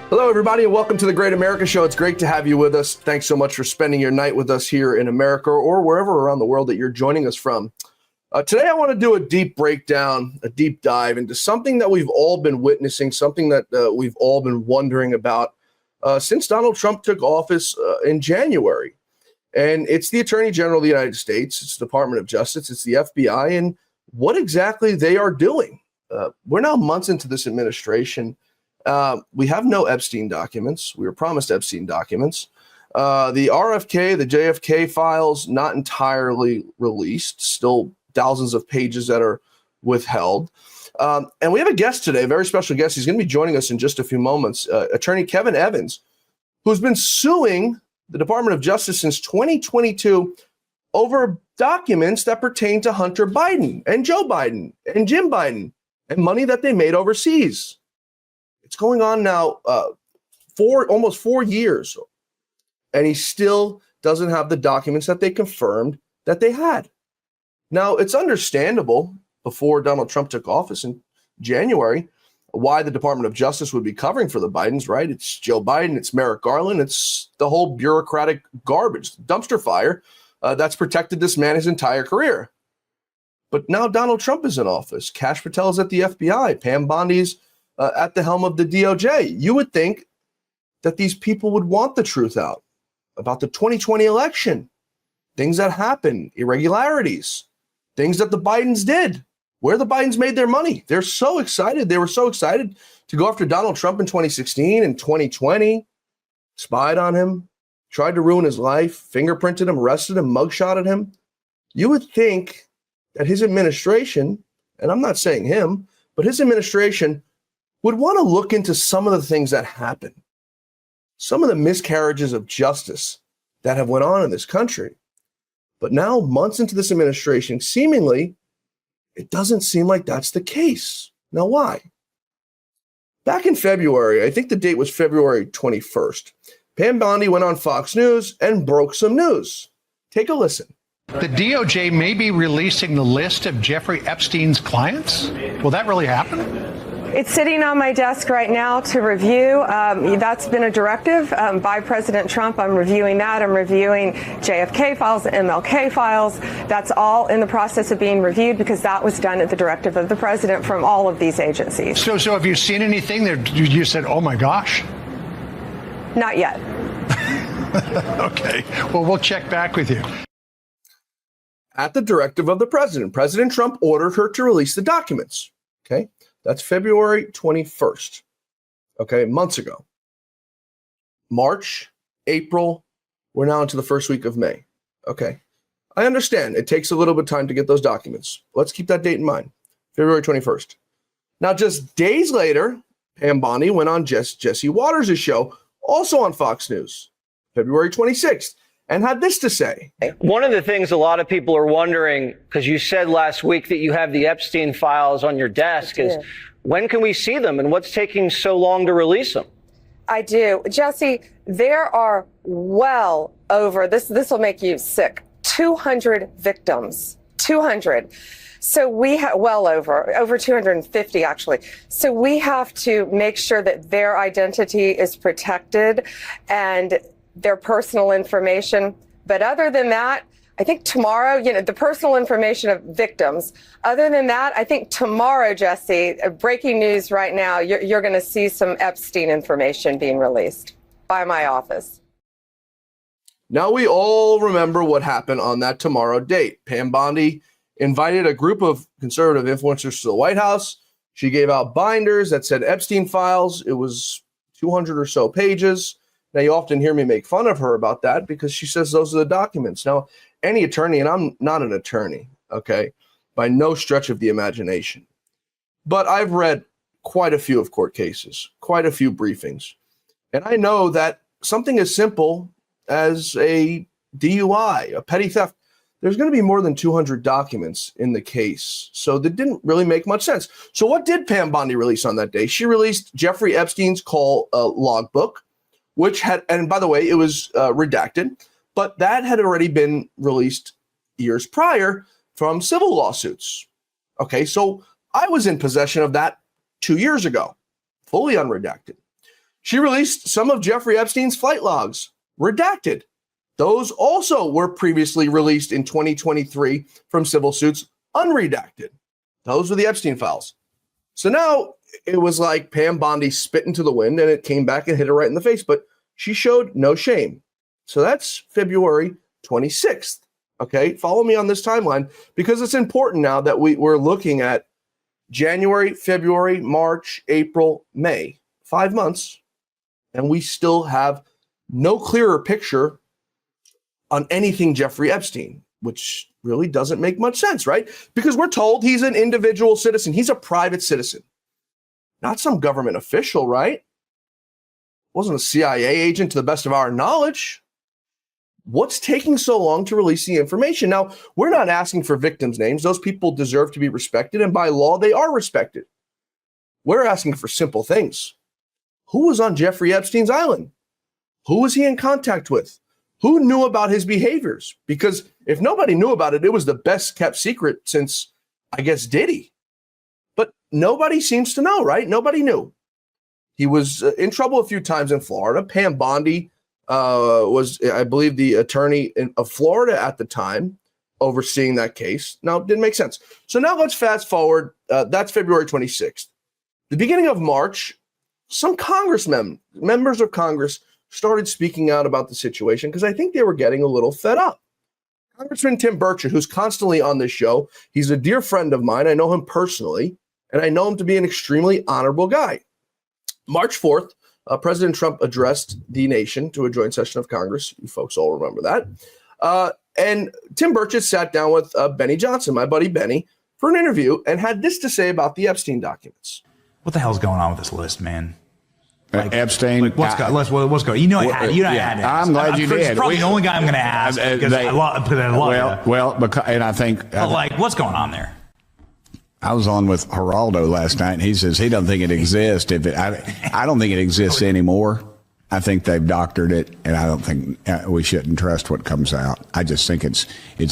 Hello, everybody, and welcome to the Great America Show. It's great to have you with us. Thanks so much for spending your night with us here in America or wherever around the world that you're joining us from. Today, I want to do a deep breakdown, a deep dive into something that we've all been witnessing, something that we've all been wondering about since Donald Trump took office in January. And it's the Attorney General of the United States, it's the Department of Justice, it's the FBI, and what exactly they are doing. We're now months into this administration. We have no Epstein documents. We were promised Epstein documents. The RFK, the JFK files, not entirely released, still thousands of pages that are withheld. And we have a guest today, a very special guest. He's going to be joining us in just a few moments. Attorney Kevin Evans, who's been suing the Department of Justice since 2022 over documents that pertain to Hunter Biden and Joe Biden and Jim Biden and money that they made overseas. It's going on now almost 4 years, and he still doesn't have the documents that they confirmed that they had. Now, it's understandable before Donald Trump took office in January why the Department of Justice would be covering for the Bidens, right? It's Joe Biden, it's Merrick Garland, it's the whole bureaucratic garbage, dumpster fire that's protected this man his entire career. But now Donald Trump is in office. Kash Patel is at the FBI. Pam Bondi's at the helm of the DOJ. You would think that these people would want the truth out about the 2020 election, things that happened, irregularities, things that the Bidens did, where the Bidens made their money. They're so excited. They were so excited to go after Donald Trump in 2016 and 2020, spied on him, tried to ruin his life, fingerprinted him, arrested him, mugshotted him. You would think that his administration, and I'm not saying him, but his administration would want to look into some of the things that happened, some of the miscarriages of justice that have went on in this country. But now, months into this administration, seemingly, it doesn't seem like that's the case. Now, why? Back in February, I think the date was February 21st, Pam Bondi went on Fox News and broke some news. Take a listen. The DOJ may be releasing the list of Jeffrey Epstein's clients. Will that really happen? It's sitting on my desk right now to review. That's been a directive by President Trump. I'm reviewing that. I'm reviewing JFK files, MLK files. That's all in the process of being reviewed because that was done at the directive of the president from all of these agencies. So have you seen anything that you said, oh my gosh? Not yet. Okay. Well, we'll check back with you. At the directive of the president, President Trump ordered her to release the documents. Okay. That's February 21st, okay, months ago. March, April, we're now into the first week of May, okay. I understand it takes a little bit of time to get those documents. Let's keep that date in mind, February 21st. Now, just days later, Pam Bondi went on Jesse Waters' show, also on Fox News, February 26th, and had this to say. One of the things a lot of people are wondering, because you said last week that you have the Epstein files on your desk, is when can we see them and what's taking so long to release them? I do. Jesse, there are well over, this will make you sick, 200 victims. 200. So we have over 250 actually. So we have to make sure that their identity is protected and their personal information. But other than that, I think tomorrow, the personal information of victims. Other than that, I think tomorrow, Jesse, breaking news right now, you're going to see some Epstein information being released by my office. Now we all remember what happened on that tomorrow date. Pam Bondi invited a group of conservative influencers to the White House. She gave out binders that said Epstein files. It was 200 or so pages. Now, you often hear me make fun of her about that because she says those are the documents. Now, any attorney, and I'm not an attorney, okay, by no stretch of the imagination, but I've read quite a few of court cases, quite a few briefings, and I know that something as simple as a DUI, a petty theft, there's going to be more than 200 documents in the case. So that didn't really make much sense. So what did Pam Bondi release on that day? She released Jeffrey Epstein's call logbook, which had, and by the way, it was redacted, but that had already been released years prior from civil lawsuits. Okay, so I was in possession of that 2 years ago, fully unredacted. She released some of Jeffrey Epstein's flight logs, redacted. Those also were previously released in 2023 from civil suits, unredacted. Those were the Epstein files. So now it was like Pam Bondi spit into the wind and it came back and hit her right in the face, but she showed no shame. So that's February 26th. Okay, follow me on this timeline because it's important now that we're looking at January, February, March, April, May, 5 months, and we still have no clearer picture on anything Jeffrey Epstein, which really doesn't make much sense, right? Because we're told he's an individual citizen. He's a private citizen, not some government official, right? Wasn't a CIA agent to the best of our knowledge. What's taking so long to release the information? Now, we're not asking for victims' names. Those people deserve to be respected, and by law, they are respected. We're asking for simple things. Who was on Jeffrey Epstein's island? Who was he in contact with? Who knew about his behaviors? Because if nobody knew about it, it was the best kept secret since, I guess, Diddy. But nobody seems to know, right? Nobody knew. He was in trouble a few times in Florida. Pam Bondi was, I believe, the attorney of Florida at the time, overseeing that case. Now, it didn't make sense. So now let's fast forward. That's February 26th. The beginning of March, some members of Congress started speaking out about the situation because I think they were getting a little fed up. Congressman Tim Burchett, who's constantly on this show, he's a dear friend of mine. I know him personally, and I know him to be an extremely honorable guy. March 4th, President Trump addressed the nation to a joint session of Congress. You folks all remember that. And Tim Burchett sat down with Benny Johnson, my buddy Benny, for an interview and had this to say about the Epstein documents. What the hell's going on with this list, man? Like, Epstein. Like what's going? You know, I had to ask. I'm glad you did. It's probably the only guy I'm going to ask because I love you. And I think. But what's going on there? I was on with Geraldo last night, and he says he doesn't think it exists. I don't think it exists anymore. I think they've doctored it, and I don't think we shouldn't trust what comes out. I just think it's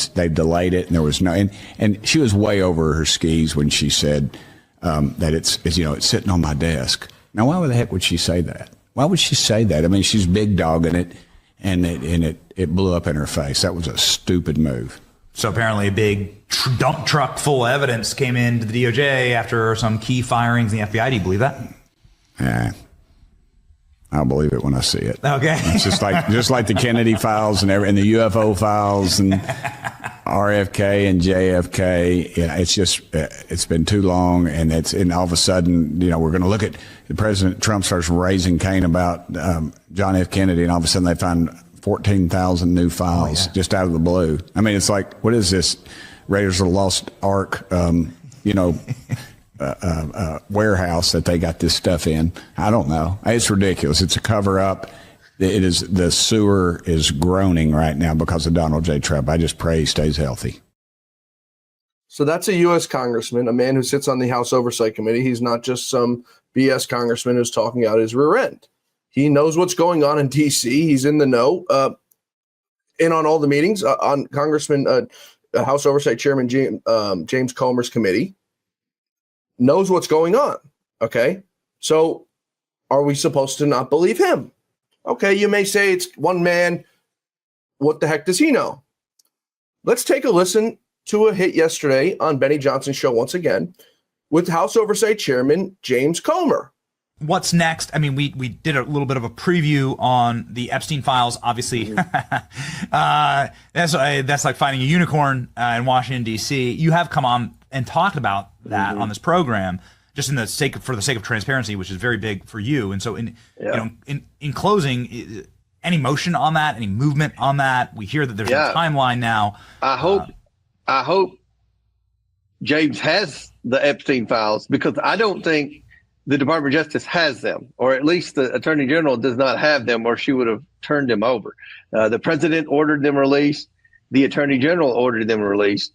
they've delayed it, and there was no. And she was way over her skis when she said that it's sitting on my desk. Now, why the heck would she say that? Why would she say that? I mean, she's big dogging it, and it blew up in her face. That was a stupid move. So apparently a big dump truck full of evidence came into the DOJ after some key firings in the FBI. Do you believe that? Yeah. I'll believe it when I see it. Okay. It's just like the Kennedy files and the UFO files and RFK and JFK. It's been too long, and all of a sudden, we're going to look at President Trump starts raising Cain about John F. Kennedy, and all of a sudden they find 14,000 new files just out of the blue. I mean, it's like, what is this? Raiders of the Lost Ark, warehouse that they got this stuff in. I don't know. It's ridiculous. It's a cover up. The sewer is groaning right now because of Donald J. Trump. I just pray he stays healthy. So that's a U.S. congressman, a man who sits on the House Oversight Committee. He's not just some BS congressman who's talking out his rear end. He knows what's going on in D.C. He's in the know, in on all the meetings on Congressman House Oversight Chairman James Comer's committee. Knows what's going on. Okay, so are we supposed to not believe him? Okay, you may say it's one man. What the heck does he know? Let's take a listen to a hit yesterday on Benny Johnson's show once again with House Oversight Chairman James Comer. What's next? I mean, we did a little bit of a preview on the Epstein files. Obviously, that's like finding a unicorn in Washington, D.C. You have come on and talked about that on this program, just for the sake of transparency, which is very big for you. And so, in closing, any motion on that, any movement on that? We hear that there's a timeline now. I hope James has the Epstein files, because I don't think the Department of Justice has them, or at least the Attorney General does not have them, or she would have turned them over. The President ordered them released. The Attorney General ordered them released.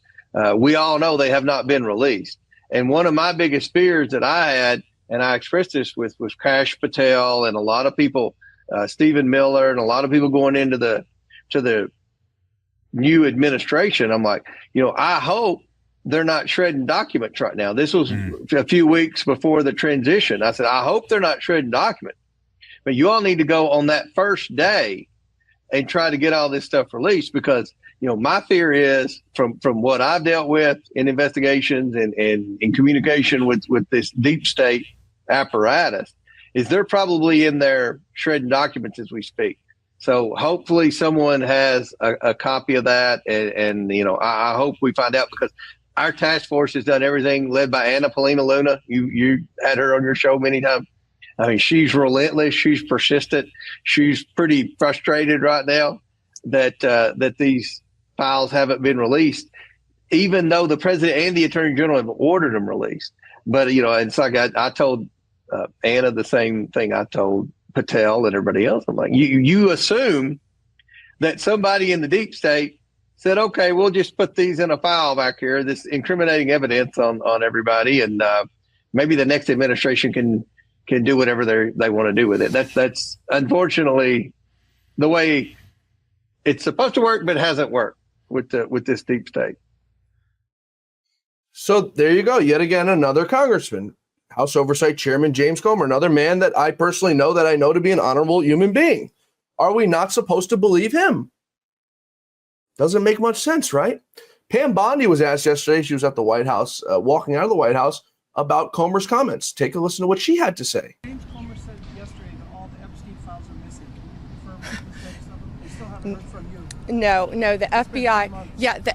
We all know they have not been released. And one of my biggest fears that I had, and I expressed this with Kash Patel and a lot of people, Stephen Miller, and a lot of people going into the new administration. I'm like, I hope they're not shredding documents right now. This was a few weeks before the transition. I said, I hope they're not shredding documents, but you all need to go on that first day and try to get all this stuff released, because, you know, my fear is from what I've dealt with in investigations and in communication with this deep state apparatus, is they're probably in there shredding documents as we speak. So hopefully someone has a copy of that. And you know, I hope we find out, because our task force has done everything, led by Anna Paulina Luna. You had her on your show many times. I mean, she's relentless. She's persistent. She's pretty frustrated right now that these files haven't been released, even though the president and the attorney general have ordered them released. But, you know, it's like I told Anna the same thing I told Patel and everybody else. I'm like, you assume that somebody in the deep state said, okay, we'll just put these in a file back here, this incriminating evidence on everybody, and maybe the next administration can do whatever they want to do with it. That's unfortunately the way it's supposed to work, but it hasn't worked with this deep state. So there you go. Yet again, another congressman, House Oversight Chairman James Comer, another man that I personally know to be an honorable human being. Are we not supposed to believe him? Doesn't make much sense, right? Pam Bondi was asked yesterday, she was at the White House, walking out of the White House, about Comer's comments. Take a listen to what she had to say. James Comer said yesterday that all the Epstein files are missing. Can you confirm the status of them? We still haven't heard from you. No, the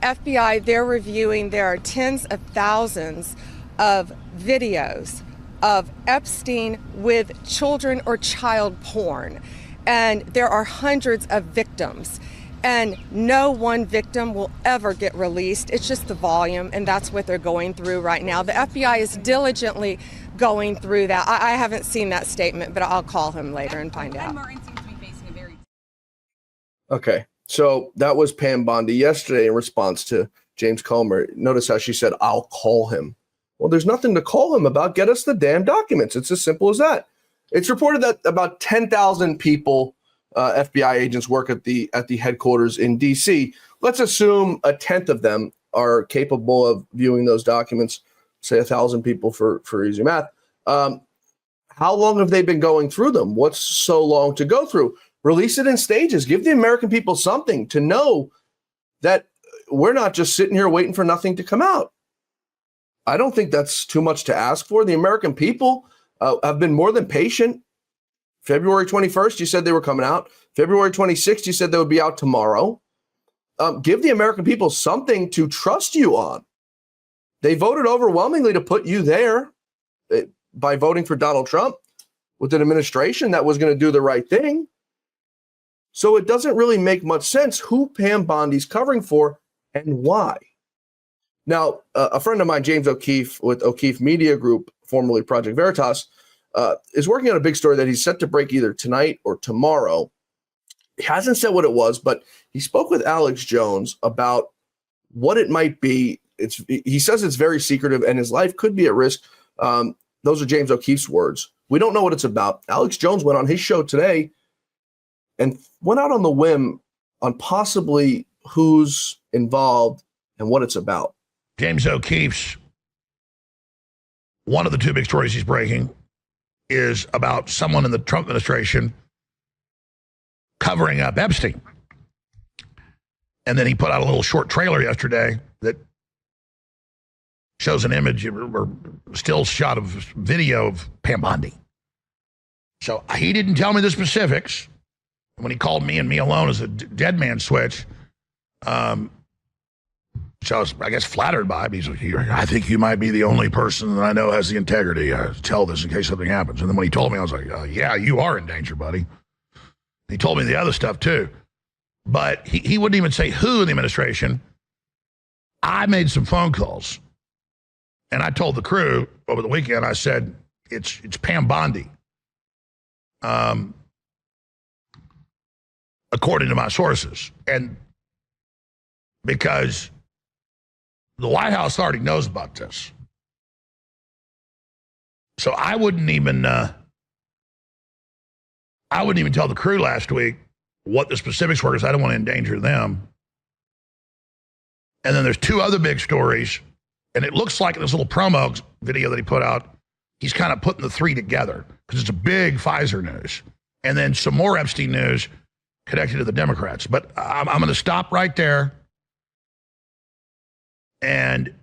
FBI, they're reviewing, there are tens of thousands of videos of Epstein with children or child porn. And there are hundreds of victims. And no one victim will ever get released. It's just the volume, and that's what they're going through right now. The FBI is diligently going through that. I haven't seen that statement, but I'll call him later and find out. Martin seems to be facing a very... Okay, so that was Pam Bondi yesterday in response to James Comer. Notice how she said, I'll call him. Well, there's nothing to call him about. Get us the damn documents. It's as simple as that. It's reported that about 10,000 people, FBI agents, work at the headquarters in D.C. Let's assume a tenth of them are capable of viewing those documents. Say 1,000 people for easy math. How long have they been going through them? What's so long to go through? Release it in stages. Give the American people something to know that we're not just sitting here waiting for nothing to come out. I don't think that's too much to ask for. The American people have been more than patient. February 21st, you said they were coming out. February 26th, you said they would be out tomorrow. Give the American people something to trust you on. They voted overwhelmingly to put you there by voting for Donald Trump with an administration that was going to do the right thing. So it doesn't really make much sense who Pam Bondi's covering for and why. Now, a friend of mine, James O'Keefe with O'Keefe Media Group, formerly Project Veritas, is working on a big story that he's set to break either tonight or tomorrow. He hasn't said what it was, but he spoke with Alex Jones about what it might be. He says it's very secretive and his life could be at risk. Those are James O'Keefe's words. We don't know what it's about. Alex Jones went on his show today and went out on the whim on possibly who's involved and what it's about. James O'Keefe's, one of the two big stories he's breaking is about someone in the Trump administration covering up Epstein. And then he put out a little short trailer yesterday that shows an image or still shot of video of Pam Bondi. So he didn't tell me the specifics. When he called me and me alone as a dead man switch, so I was, I guess, flattered by him. He's like, I think you might be the only person that I know has the integrity to tell this in case something happens. And then when he told me, I was like, yeah, you are in danger, buddy. He told me the other stuff too. But he wouldn't even say who in the administration. I made some phone calls. And I told the crew over the weekend, I said, it's Pam Bondi. According to my sources. And because the White House already knows about this. So I wouldn't even tell the crew last week what the specifics were because I don't want to endanger them. And then there's two other big stories And it looks like this little promo video that he put out, he's kind of putting the three together because it's a big Pfizer news. And then some more Epstein news connected to the Democrats. But I'm going to stop right there and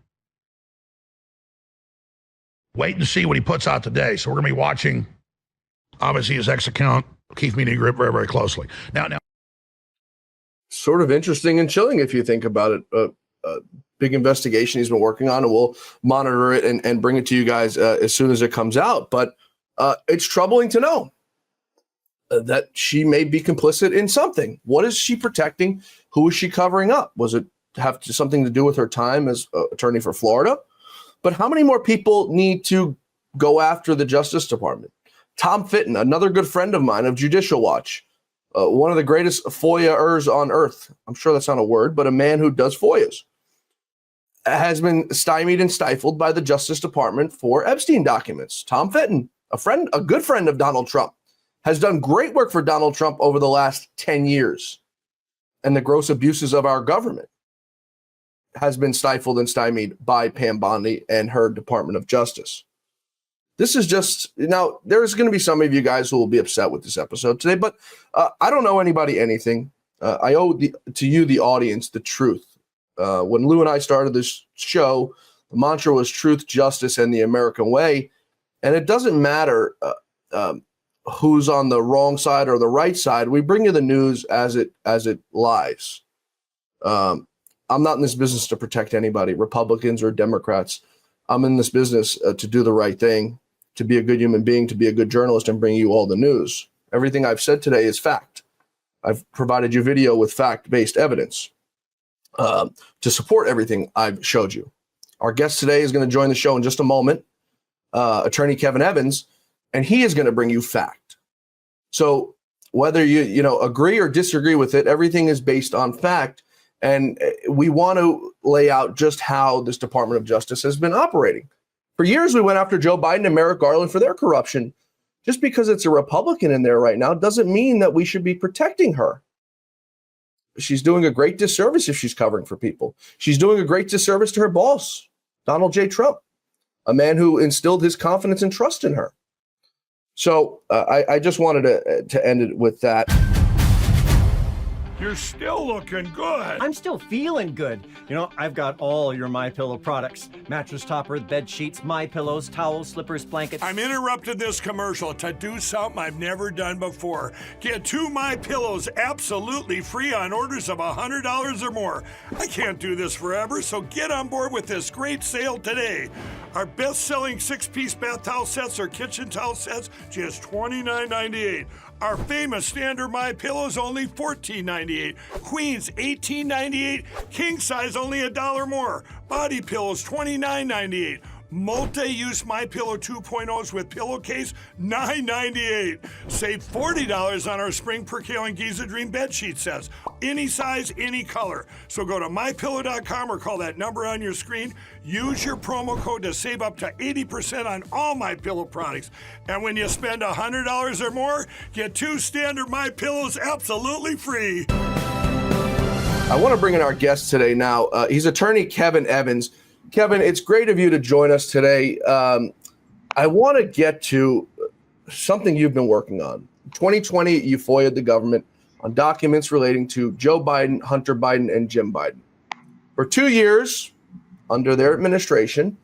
wait and see what he puts out today. So we're going to be watching, obviously, his X account, Keith Media Group, very, very closely. Now, sort of interesting and chilling if you think about it. Big investigation he's been working on, and we'll monitor it and bring it to you guys as soon as it comes out. But it's troubling to know that she may be complicit in something. What is she protecting? Who is she covering up? Was it have something to do with her time as attorney for Florida? But how many more people need to go after the Justice Department? Tom Fitton, another good friend of mine of Judicial Watch, one of the greatest FOIA-ers on earth. I'm sure that's not a word, but a man who does FOIAs, has been stymied and stifled by the Justice Department for Epstein documents. Tom Fitton, a good friend of Donald Trump, has done great work for Donald Trump over the last 10 years. And the gross abuses of our government has been stifled and stymied by Pam Bondi and her Department of Justice. This is just, now, there's going to be some of you guys who will be upset with this episode today, but I don't owe anybody anything. I owe to you, the audience, the truth. When Lou and I started this show, the mantra was truth, justice, and the American way. And it doesn't matter who's on the wrong side or the right side. We bring you the news as it lies. I'm not in this business to protect anybody, Republicans or Democrats. I'm in this business to do the right thing, to be a good human being, to be a good journalist, and bring you all the news. Everything I've said today is fact. I've provided you video with fact-based evidence to support everything I've showed you. Our guest today is going to join the show in just a moment, attorney Kevin Evans, and he is going to bring you fact. So whether you agree or disagree with it, everything is based on fact. And we want to lay out just how this Department of Justice has been operating. For years, we went after Joe Biden and Merrick Garland for their corruption. Just because it's a Republican in there right now doesn't mean that we should be protecting her. She's doing a great disservice if she's covering for people. She's doing a great disservice to her boss, Donald J. Trump, a man who instilled his confidence and trust in her. So I just wanted to end it with that. You're still looking good. I'm still feeling good. You know, I've got all your MyPillow products. Mattress topper, bed sheets, MyPillows, towels, slippers, blankets. I'm interrupting this commercial to do something I've never done before. Get 2 MyPillows absolutely free on orders of $100 or more. I can't do this forever, so get on board with this great sale today. Our best-selling 6-piece bath towel sets or kitchen towel sets, just $29.98. Our famous standard MyPillows only $14.98. Queens $18.98. King size only $1 more. Body pillows $29.98. Multi-use MyPillow 2.0s with pillowcase $9.98. Save $40 on our Spring Percale and Giza Dream bed sheet sets. Any size, any color. So go to MyPillow.com or call that number on your screen. Use your promo code to save up to 80% on all MyPillow products. And when you spend $100 or more, get 2 standard MyPillows absolutely free. I want to bring in our guest today now. He's attorney Kevin Evans. Kevin, it's great of you to join us today. I want to get to something you've been working on. 2020, you FOIA'd the government on documents relating to Joe Biden, Hunter Biden, and Jim Biden. For 2 years, under their administration,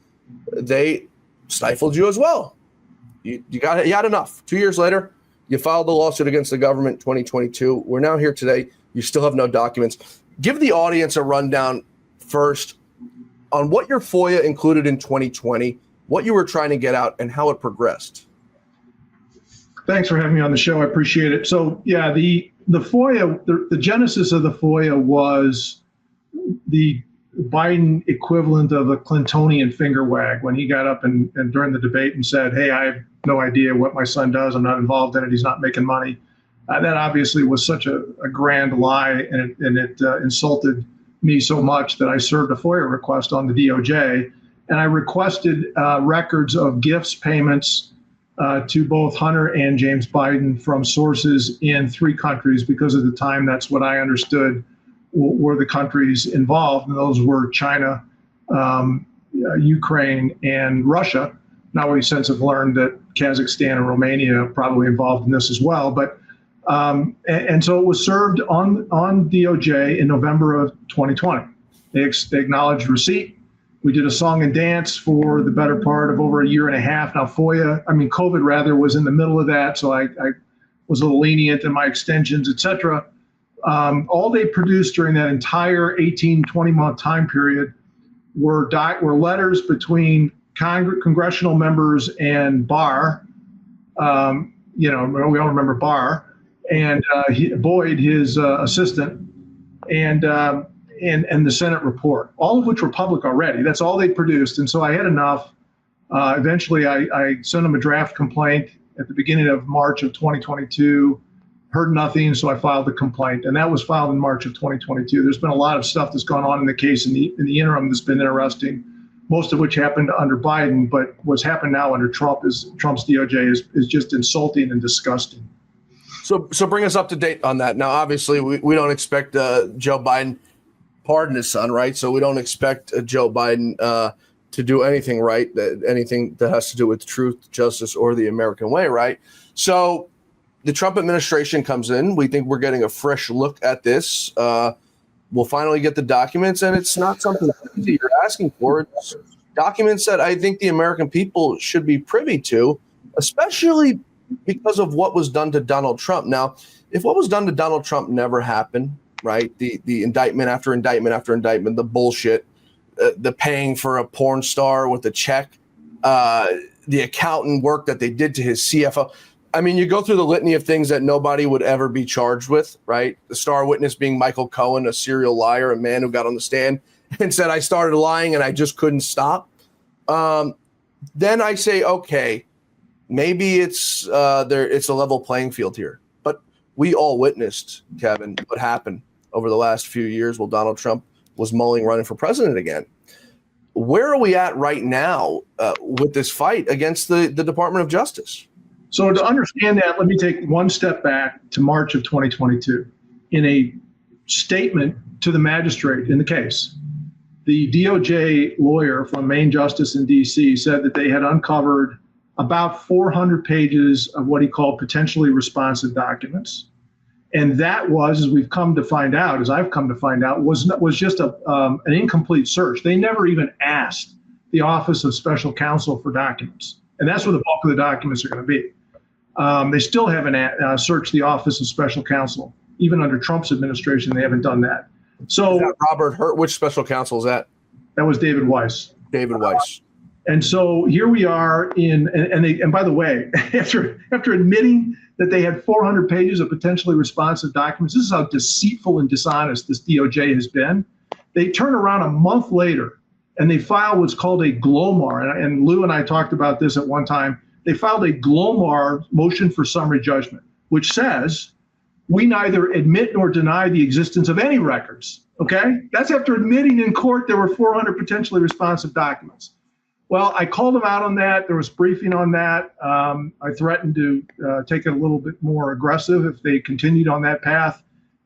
they stifled you as well. You had enough. 2 years later, you filed the lawsuit against the government in 2022. We're now here today. You still have no documents. Give the audience a rundown first on what your FOIA included in 2020, what you were trying to get out, and how it progressed. Thanks for having me on the show. I appreciate it. So, yeah, the FOIA, the genesis of the FOIA was the Biden equivalent of a Clintonian finger wag when he got up and during the debate and said, hey, I have no idea what my son does. I'm not involved in it. He's not making money. That obviously was such a grand lie, and it insulted me so much that I served a FOIA request on the DOJ, and I requested records of gifts, payments to both Hunter and James Biden from sources in 3 countries, because at the time that's what I understood were the countries involved, and those were China, Ukraine and Russia. Now we've since have learned that Kazakhstan and Romania are probably involved in this as well. But and so it was served on DOJ in November of 2020. They acknowledged receipt. We did a song and dance for the better part of over a year and a half. Now COVID rather was in the middle of that, so I was a little lenient in my extensions, etc. All they produced during that entire 20 month time period were letters between congressional members and Barr. We all remember Barr, and Boyd, his assistant, and the Senate report, all of which were public already. That's all they produced, and so I had enough. Eventually, I sent them a draft complaint at the beginning of March of 2022. Heard nothing, so I filed the complaint, and that was filed in March of 2022. There's been a lot of stuff that's gone on in the case in the interim that's been interesting, most of which happened under Biden, but what's happened now under Trump's DOJ is just insulting and disgusting. So bring us up to date on that. Now, obviously, we don't expect Joe Biden pardon his son, right? So we don't expect Joe Biden to do anything right, anything that has to do with truth, justice, or the American way, right? So the Trump administration comes in. We think we're getting a fresh look at this. We'll finally get the documents, and it's not something that you're asking for. It's documents that I think the American people should be privy to, especially because of what was done to Donald Trump. Now, if what was done to Donald Trump never happened, right, the indictment after indictment after indictment, the bullshit, the paying for a porn star with a check, the accountant work that they did to his CFO. I mean, you go through the litany of things that nobody would ever be charged with, right? The star witness being Michael Cohen, a serial liar, a man who got on the stand and said, I started lying and I just couldn't stop. Then I say, okay, maybe it's a level playing field here. But we all witnessed, Kevin, what happened over the last few years while Donald Trump was mulling running for president again. Where are we at right now with this fight against the Department of Justice? So to understand that, let me take one step back to March of 2022. In a statement to the magistrate in the case, the DOJ lawyer from Main Justice in D.C. said that they had uncovered about 400 pages of what he called potentially responsive documents. And that was, as I've come to find out, was just an incomplete search. They never even asked the Office of Special Counsel for documents. And that's where the bulk of the documents are going to be. They still haven't searched the Office of Special Counsel. Even under Trump's administration, they haven't done that. So is that Robert Hurt, which special counsel is that? That was David Weiss. David Weiss. And so here we are and by the way, after admitting that they had 400 pages of potentially responsive documents, this is how deceitful and dishonest this DOJ has been. They turn around a month later and they file what's called a GLOMAR. And Lou and I talked about this at one time. They filed a GLOMAR motion for summary judgment, which says we neither admit nor deny the existence of any records. Okay? That's after admitting in court there were 400 potentially responsive documents. Well, I called them out on that. There was briefing on that. I threatened to take it a little bit more aggressive if they continued on that path,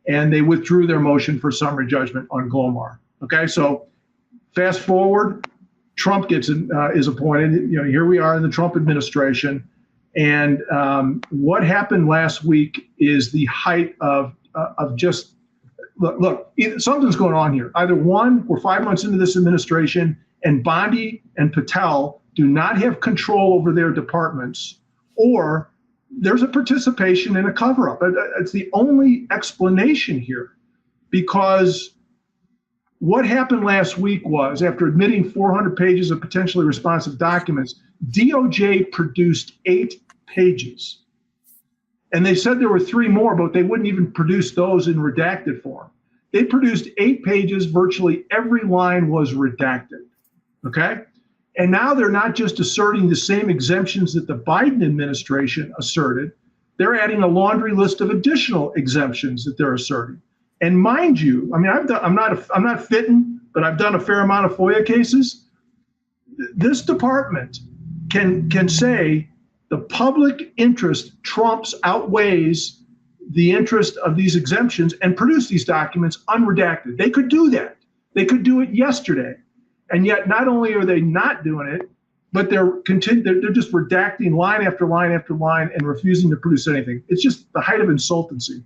and they withdrew their motion for summary judgment on GLOMAR. Okay, so fast forward, Trump is appointed. Here we are in the Trump administration, and what happened last week is the height of just look. Something's going on here. Either one, we're 5 months into this administration, and Bondi and Patel do not have control over their departments, or there's a participation in a cover-up. It's the only explanation here, because what happened last week was, after admitting 400 pages of potentially responsive documents, DOJ produced 8 pages. And they said there were 3 more, but they wouldn't even produce those in redacted form. They produced 8 pages, virtually every line was redacted. Okay? And now they're not just asserting the same exemptions that the Biden administration asserted, they're adding a laundry list of additional exemptions that they're asserting. And mind you, I mean, I'm not fitting, but I've done a fair amount of FOIA cases. This department can say the public interest outweighs the interest of these exemptions and produce these documents unredacted. They could do that. They could do it yesterday. And yet, not only are they not doing it, but they're just redacting line after line after line and refusing to produce anything. It's just the height of insultancy.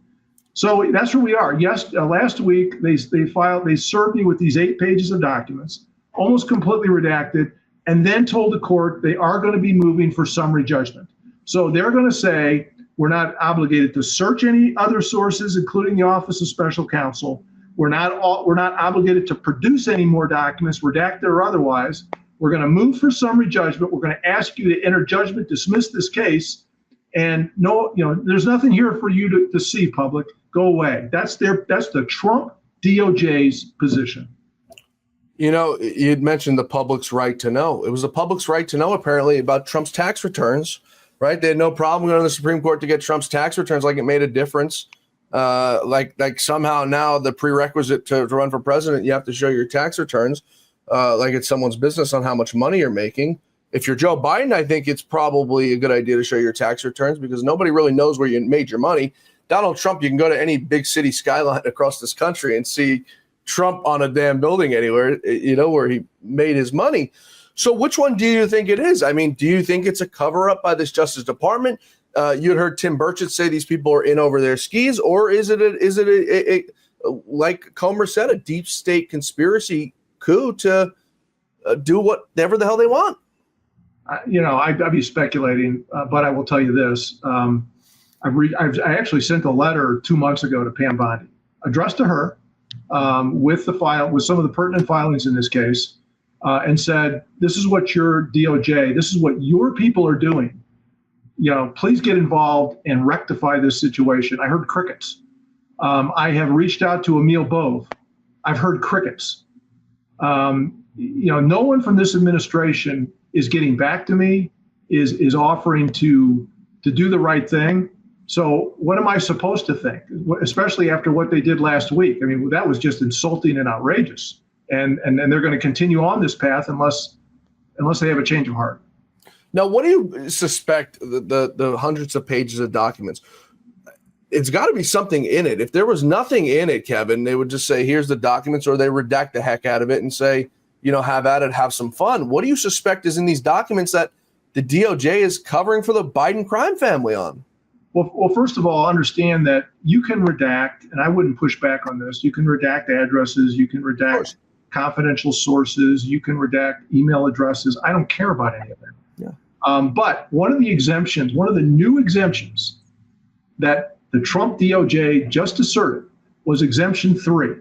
So that's where we are. Yes, last week they served me with these 8 pages of documents, almost completely redacted, and then told the court they are going to be moving for summary judgment. So they're going to say we're not obligated to search any other sources, including the Office of Special Counsel. We're not obligated to produce any more documents, redacted or otherwise. We're going to move for summary judgment. We're going to ask you to enter judgment, dismiss this case, and there's nothing here for you to see, public. Go away. That's the Trump DOJ's position. You'd mentioned the public's right to know. It was the public's right to know, apparently, about Trump's tax returns, right? They had no problem going to the Supreme Court to get Trump's tax returns, like it made a difference. Like somehow now the prerequisite to run for president, you have to show your tax returns, like it's someone's business on how much money you're making. If you're Joe Biden, I think it's probably a good idea to show your tax returns because nobody really knows where you made your money. Donald Trump, you can go to any big city skyline across this country and see Trump on a damn building anywhere, where he made his money. So which one do you think it is? I mean, do you think it's a cover up by this Justice Department? You'd heard Tim Burchett say these people are in over their skis, or is it a like Comer said, a deep state conspiracy coup to do whatever the hell they want? I'd be speculating, but I will tell you this. I actually sent a letter 2 months ago to Pam Bondi, addressed to her, with some of the pertinent filings in this case, and said, this is what your DOJ, this is what your people are doing. Please get involved and rectify this situation. I heard crickets. I have reached out to Emil Bove. I've heard crickets. No one from this administration is getting back to me, is offering to do the right thing. So what am I supposed to think, especially after what they did last week? I mean, that was just insulting and outrageous. And they're going to continue on this path unless they have a change of heart. Now, what do you suspect the hundreds of pages of documents? It's got to be something in it. If there was nothing in it, Kevin, they would just say, here's the documents, or they redact the heck out of it and say, have at it, have some fun. What do you suspect is in these documents that the DOJ is covering for the Biden crime family on? Well, first of all, understand that you can redact, and I wouldn't push back on this. You can redact addresses. You can redact confidential sources. You can redact email addresses. I don't care about any of that. Yeah. But one of the new exemptions that the Trump DOJ just asserted was exemption 3.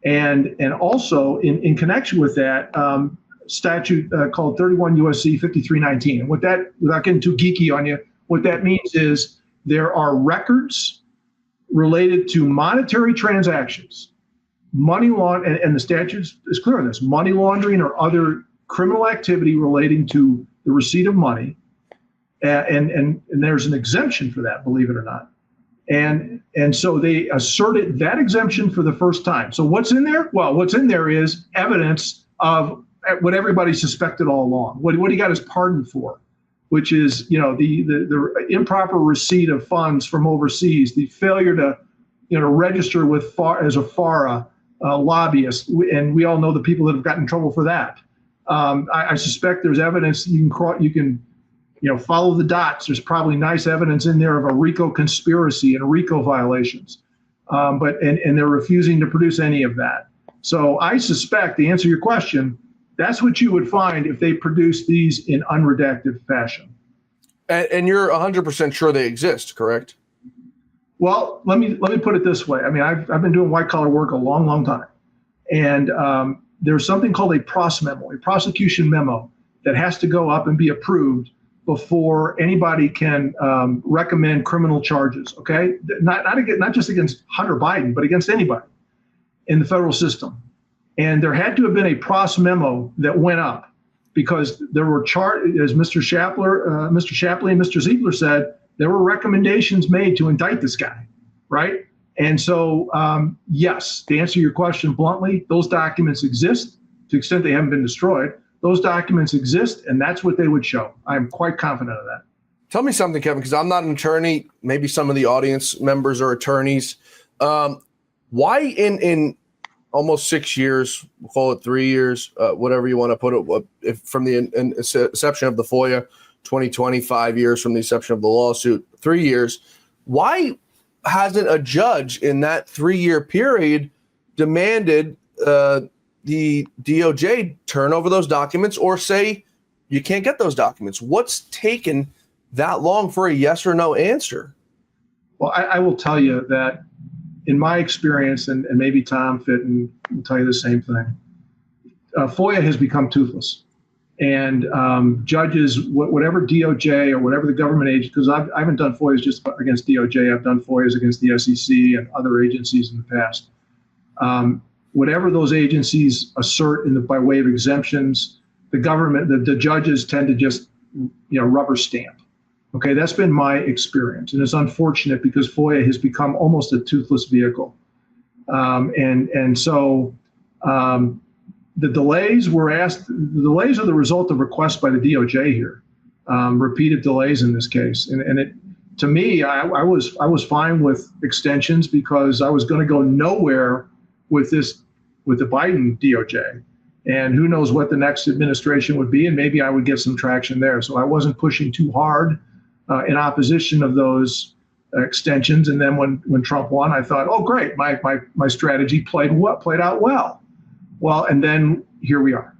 And also in connection with that statute called 31 U.S.C. 5319. And without getting too geeky on you, what that means is there are records related to monetary transactions, money laundering, and the statute is clear on this, money laundering or other criminal activity relating to the receipt of money. And there's an exemption for that, believe it or not. And so they asserted that exemption for the first time. So what's in there? Well, what's in there is evidence of what everybody suspected all along. What he got his pardon for, which is, the improper receipt of funds from overseas, the failure to, register as a FARA lobbyist, and we all know the people that have gotten in trouble for that. I suspect there's evidence you can follow the dots. There's probably nice evidence in there of a RICO conspiracy and RICO violations, but they're refusing to produce any of that. So I suspect, to answer your question, that's what you would find if they produce these in unredacted fashion. And you're 100% sure they exist, correct? Well, let me put it this way. I mean, I've been doing white collar work a long, long time, and there's something called a PROS memo, a prosecution memo, that has to go up and be approved before anybody can recommend criminal charges. Okay, not just against Hunter Biden, but against anybody in the federal system. And there had to have been a PROS memo that went up because there were as Mr. Shapley and Mr. Ziegler said, there were recommendations made to indict this guy, right? And so, yes, to answer your question bluntly, those documents exist to the extent they haven't been destroyed. Those documents exist, and that's what they would show. I'm quite confident of that. Tell me something, Kevin, because I'm not an attorney. Maybe some of the audience members are attorneys. Why in almost 6 years, we'll call it 3 years, whatever you want to put it, from the inception of the FOIA, 2025 years from the inception of the lawsuit, 3 years. Why hasn't a judge in that 3-year period demanded the DOJ turn over those documents or say you can't get those documents? What's taken that long for a yes or no answer? Well, I will tell you that in my experience, and maybe Tom Fitton will tell you the same thing, FOIA has become toothless. And judges, whatever DOJ or whatever the government agency, because I haven't done FOIAs just against DOJ, I've done FOIAs against the SEC and other agencies in the past. Whatever those agencies assert by way of exemptions, the government, the judges tend to just, rubber stamp. Okay, that's been my experience, and it's unfortunate because FOIA has become almost a toothless vehicle, and so the delays the delays are the result of requests by the DOJ here, repeated delays in this case, and it, to me, I was fine with extensions because I was going to go nowhere with the Biden DOJ. And who knows what the next administration would be, and maybe I would get some traction there. So I wasn't pushing too hard in opposition of those extensions. And then when Trump won, I thought, oh, great, my strategy played out well. Well, and then here we are.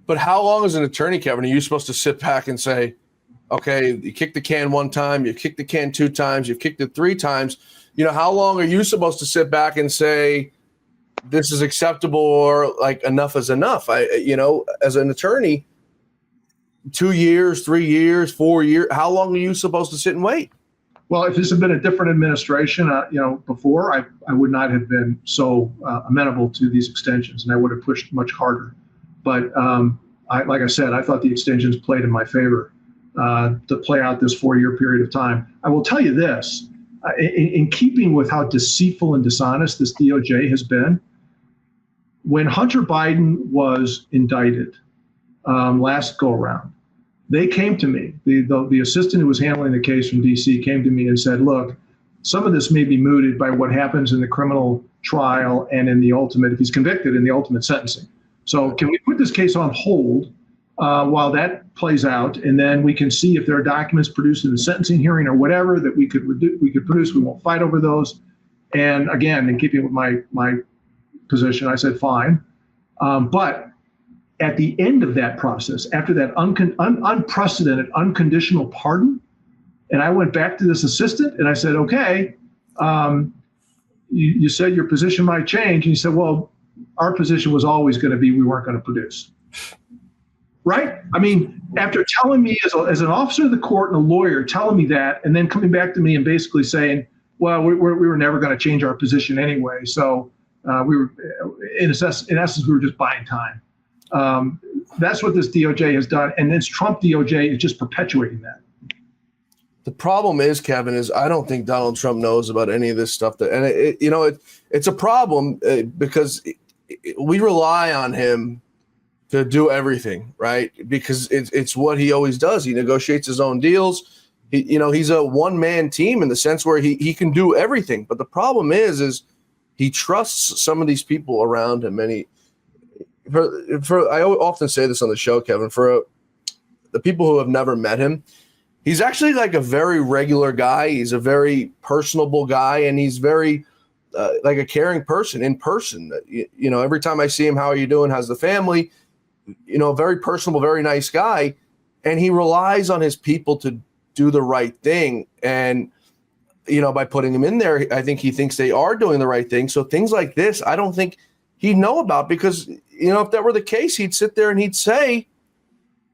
But how long as an attorney, Kevin, are you supposed to sit back and say, okay, you kicked the can one time, you kicked the can 2 times, you've kicked it 3 times. How long are you supposed to sit back and say, this is acceptable, or like enough is enough? As an attorney, 2 years, 3 years, 4 years, how long are you supposed to sit and wait? Well, if this had been a different administration, before, I would not have been so amenable to these extensions, and I would have pushed much harder. But like I said, I thought the extensions played in my favor to play out this 4-year period of time. I will tell you this, in keeping with how deceitful and dishonest this DOJ has been, when Hunter Biden was indicted last go around, they came to me. The assistant who was handling the case from DC came to me and said, look, some of this may be mooted by what happens in the criminal trial and in the ultimate, if he's convicted, in the ultimate sentencing. So can we put this case on hold while that plays out, and then we can see if there are documents produced in the sentencing hearing or whatever that we could produce. We won't fight over those. And again, in keeping with my position, I said fine. But at the end of that process, after that unprecedented unconditional pardon, and I went back to this assistant and I said, okay, you said your position might change. And he said, well, our position was always going to be we weren't going to produce. Right? I mean, after telling me as an officer of the court and a lawyer, telling me that, and then coming back to me and basically saying, well, we were never going to change our position anyway. So we were, in essence, we were just buying time. That's what this DOJ has done. And this Trump DOJ is just perpetuating that. The problem is, Kevin, is I don't think Donald Trump knows about any of this stuff. It's a problem because we rely on him to do everything, right? Because it's what he always does. He negotiates his own deals. He's a one-man team in the sense where he can do everything. But the problem is he trusts some of these people around him. And I often say this on the show, Kevin, for the people who have never met him, he's actually like a very regular guy. He's a very personable guy, and he's very like a caring person in person. Every time I see him, how are you doing? How's the family? Very personable, very nice guy. And he relies on his people to do the right thing. And, by putting him in there, I think he thinks they are doing the right thing. So things like this, I don't think he'd know about because, if that were the case, he'd sit there and he'd say,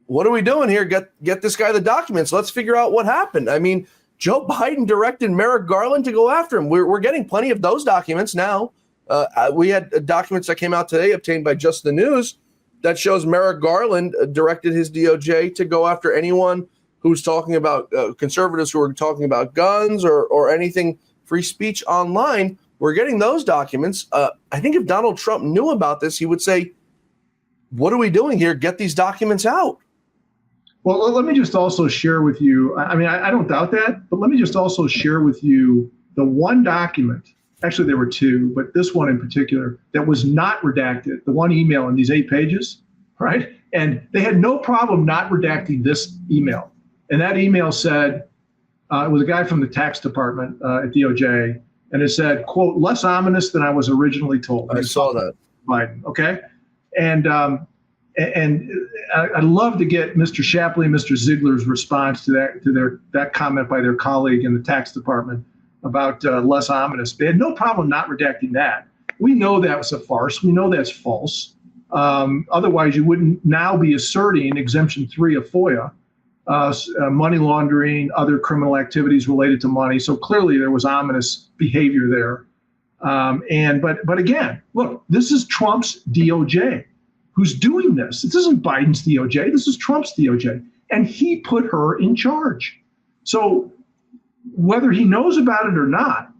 what are we doing here? Get this guy the documents. Let's figure out what happened. I mean, Joe Biden directed Merrick Garland to go after him. We're getting plenty of those documents now. We had documents that came out today obtained by Just the News that shows Merrick Garland directed his DOJ to go after anyone who's talking about conservatives who are talking about guns or anything free speech online. We're getting those documents. I think if Donald Trump knew about this, he would say, what are we doing here? Get these documents out. Well, let me just also share with you, I mean, I don't doubt that, but let me just also share with you the one document actually there were two, but this one in particular that was not redacted, the one email in these 8 pages, right? And they had no problem not redacting this email. And that email said, it was a guy from the tax department at DOJ, and it said, quote, less ominous than I was originally told. I saw that. Biden, okay? And I'd love to get Mr. Shapley and Mr. Ziegler's response to that comment by their colleague in the tax department about less ominous. They had no problem not redacting that. We know that was a farce. We know that's false. Otherwise, you wouldn't now be asserting Exemption 3 of FOIA, money laundering, other criminal activities related to money. So clearly there was ominous behavior there. But again, look, this is Trump's DOJ who's doing this. This isn't Biden's DOJ. This is Trump's DOJ. And he put her in charge. So whether he knows about it or not,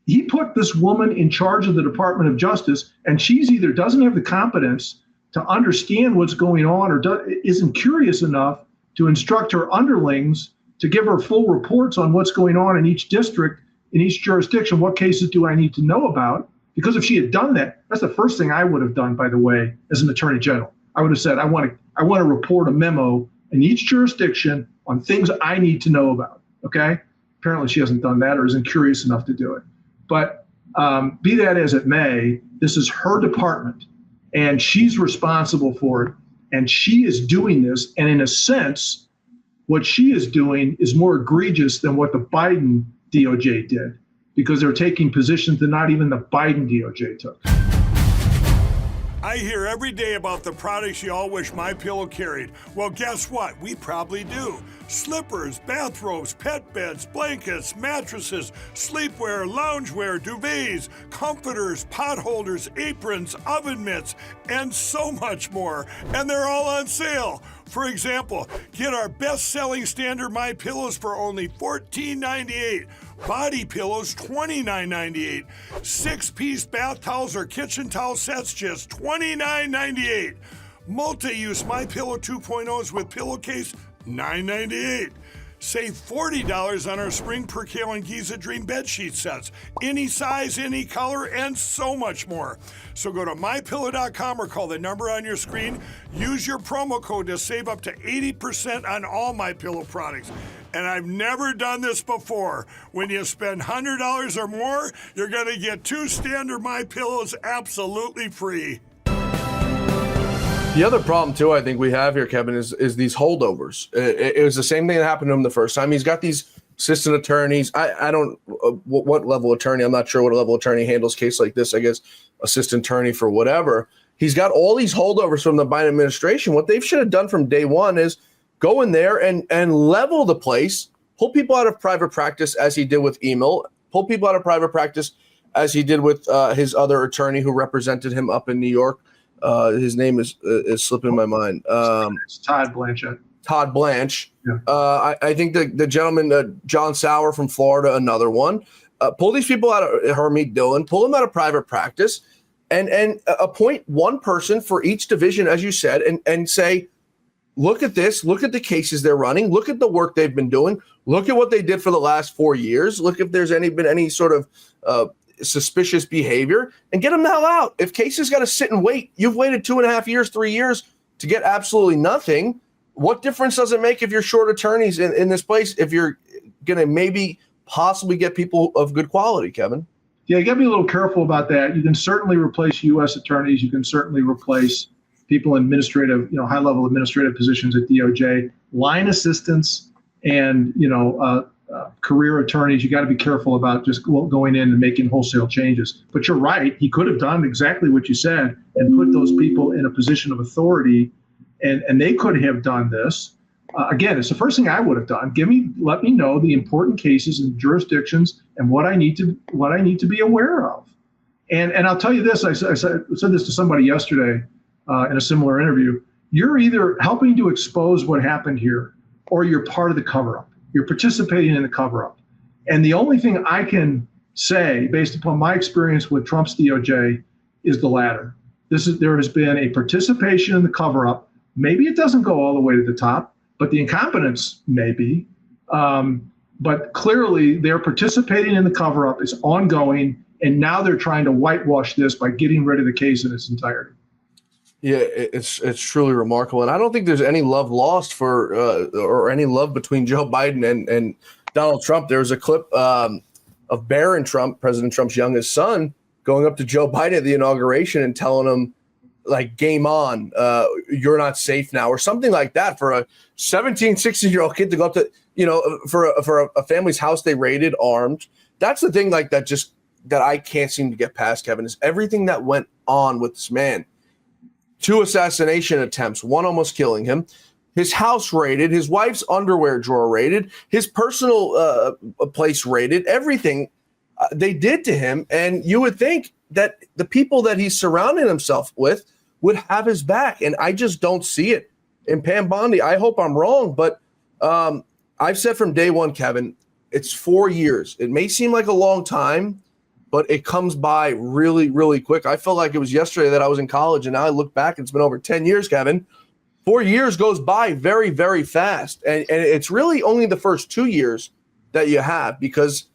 he put this woman in charge of the Department of Justice, and she's either doesn't have the competence to understand what's going on or isn't curious enough to instruct her underlings to give her full reports on what's going on in each district, in each jurisdiction. What cases do I need to know about? Because if she had done that, that's the first thing I would have done, by the way, as an attorney general. I would have said, I want to report a memo in each jurisdiction on things I need to know about. Okay? Apparently she hasn't done that or isn't curious enough to do it. But be that as it may, this is her department, and she's responsible for it, and she is doing this. And in a sense, what she is doing is more egregious than what the Biden DOJ did, because they're taking positions that not even the Biden DOJ took. I hear every day about the products you all wish MyPillow carried. Well, guess what? We probably do. Slippers, bathrobes, pet beds, blankets, mattresses, sleepwear, loungewear, duvets, comforters, pot holders, aprons, oven mitts, and so much more. And they're all on sale. For example, get our best-selling standard MyPillows for only $14.98. Body pillows, $29.98. 6-piece bath towels or kitchen towel sets, just $29.98. Multi-use MyPillow 2.0s with pillowcase, $9.98. Save $40 on our Spring Percale and Giza Dream bed sheet sets. Any size, any color, and so much more. So go to MyPillow.com or call the number on your screen. Use your promo code to save up to 80% on all MyPillow products. And I've never done this before. When you spend $100 or more, you're going to get 2 standard MyPillows absolutely free. The other problem, too, I think we have here, Kevin, is these holdovers. It was the same thing that happened to him the first time. He's got these assistant attorneys. I don't what level attorney. I'm not sure what level attorney handles case like this. I guess assistant attorney for whatever. He's got all these holdovers from the Biden administration. What they should have done from day one is go in there and level the place, pull people out of private practice as he did with Emil, pull people out of private practice as he did with his other attorney who represented him up in New York. His name is slipping my mind. It's Todd Blanchett. Todd Blanche. Yeah. I think the gentleman, John Sauer from Florida, another one. Pull these people out of Hermie Dillon, pull them out of private practice, and appoint one person for each division, as you said, and say, look at this, look at the cases they're running, look at the work they've been doing, look at what they did for the last 4 years, look if there's been any sort of suspicious behavior, and get them the hell out. If cases got to sit and wait, you've waited 2.5 years, 3 years to get absolutely nothing. What difference does it make if you're short attorneys in this place, if you're going to maybe possibly get people of good quality, Kevin? Yeah, you got to be a little careful about that. You can certainly replace U.S. attorneys. You can certainly replace people in administrative, high-level administrative positions at DOJ, line assistants, and, career attorneys. You got to be careful about just going in and making wholesale changes. But you're right. He could have done exactly what you said and put those people in a position of authority, and they could have done this. Again, it's the first thing I would have done. Let me know the important cases and jurisdictions and what I need to be aware of. And I'll tell you this. I said this to somebody yesterday in a similar interview. You're either helping to expose what happened here, or you're part of the cover-up. You're participating in the cover-up. And the only thing I can say, based upon my experience with Trump's DOJ, is the latter. There has been a participation in the cover-up. Maybe it doesn't go all the way to the top, but the incompetence may be. but clearly they're participating in the cover-up. It's ongoing, and now they're trying to whitewash this by getting rid of the case in its entirety. Yeah, it's truly remarkable, and I don't think there's any love lost for or any love between Joe Biden and Donald Trump. There was a clip of Barron Trump, President Trump's youngest son, going up to Joe Biden at the inauguration and telling him, like, game on, you're not safe now, or something like that. For a 17, 16-year-old kid to go up to, for a family's house they raided armed. That's the thing, like, that I can't seem to get past, Kevin, is everything that went on with this man. 2 assassination attempts, 1 almost killing him, his house raided, his wife's underwear drawer raided, his personal place raided, everything they did to him. And you would think that the people that he's surrounding himself with would have his back. And I just don't see it. And Pam Bondi, I hope I'm wrong, but I've said from day one, Kevin, it's 4 years. It may seem like a long time, but it comes by really, really quick. I felt like it was yesterday that I was in college, and now I look back, it's been over 10 years, Kevin. 4 years goes by very, very fast. And it's really only the first 2 years that you have, because